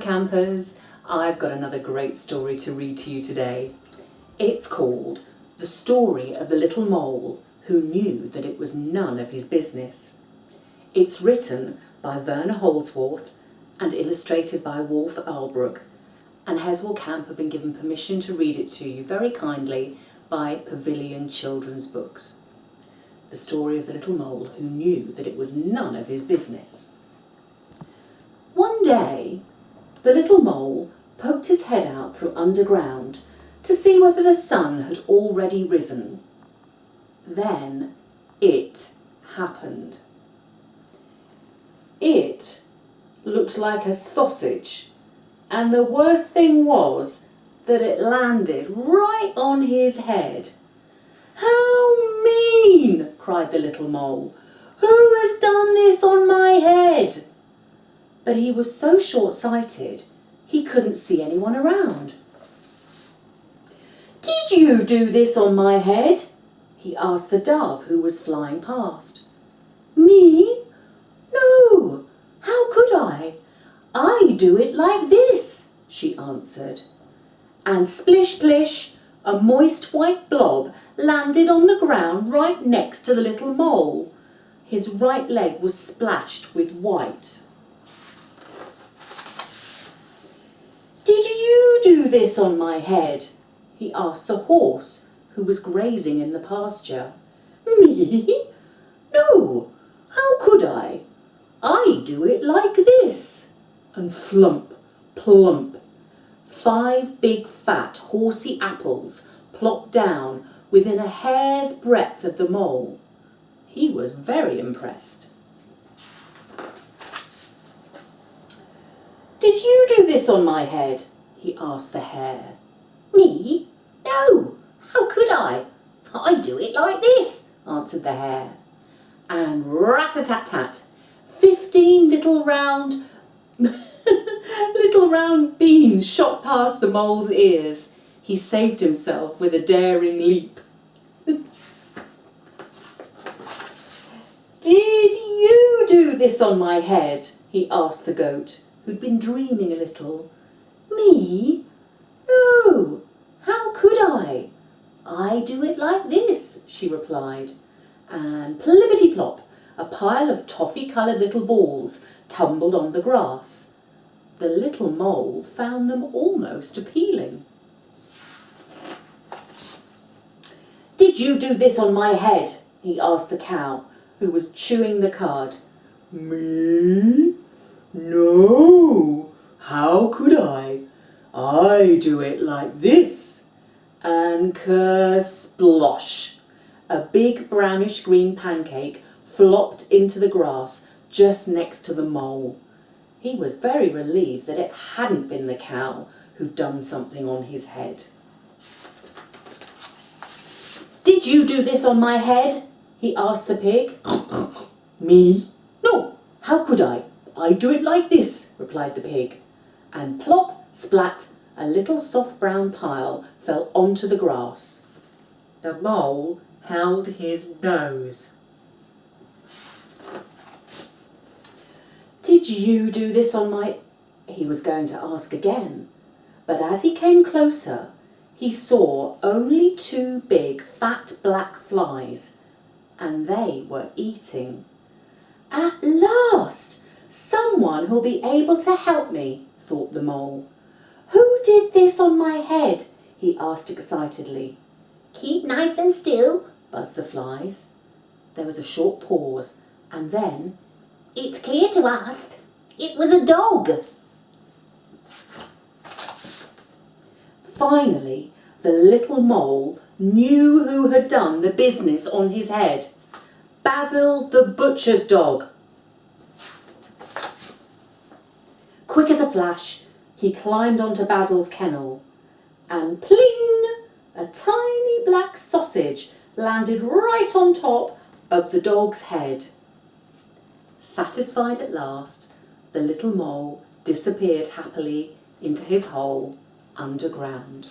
campers, I've got another great story to read to you today. It's called The Story of the Little Mole Who Knew That It Was None of His Business. It's written by Werner Holsworth and illustrated by Wolf Earlbrook, and Heswall Camp have been given permission to read it to you very kindly by Pavilion Children's Books. The Story of the Little Mole Who Knew That It Was None of His Business. One day, the little mole poked his head out from underground to see whether the sun had already risen. Then it happened. It looked like a sausage, and the worst thing was that it landed right on his head. "How mean!" cried the little mole. "Who has done this on my head?" But he was so short-sighted he couldn't see anyone around. "Did you do this on my head?" he asked the dove who was flying past. "Me? No, how could I? I do it like this," she answered. And splish-splish, a moist white blob landed on the ground right next to the little mole. His right leg was splashed with white. "Did you do this on my head?" he asked the horse who was grazing in the pasture. "Me? No, how could I? I do it like this." And flump, plump, 5 big fat horsey apples plopped down within a hair's breadth of the mole. He was very impressed. "Did you do this on my head?" he asked the hare. "Me? No, how could I? I do it like this," answered the hare. And rat-a-tat-tat, 15 little round beans shot past the mole's ears. He saved himself with a daring leap. "Did you do this on my head?" he asked the goat, who'd been dreaming a little. "Me? No, how could I? I do it like this," she replied. And plippity-plop, a pile of toffee-coloured little balls tumbled on the grass. The little mole found them almost appealing. "Did you do this on my head?" he asked the cow, who was chewing the cud. "Me? No, how could I? I do it like this." And kersplosh, a big brownish green pancake flopped into the grass just next to the mole. He was very relieved that it hadn't been the cow who'd done something on his head. "Did you do this on my head?" he asked the pig. "Me? No, how could I? I do it like this," replied the pig. And plop, splat, a little soft brown pile fell onto the grass. The mole held his nose. "Did you do this on my—" he was going to ask again, but as he came closer, he saw only 2 big fat black flies, and they were eating. "At last, someone who'll be able to help me," thought the mole. "Who did this on my head?" he asked excitedly. "Keep nice and still," buzzed the flies. There was a short pause, and then, "It's clear to us. It was a dog." Finally, the little mole knew who had done the business on his head. Basil the butcher's dog. Quick as a flash, he climbed onto Basil's kennel, and pling! A tiny black sausage landed right on top of the dog's head. Satisfied at last, the little mole disappeared happily into his hole underground.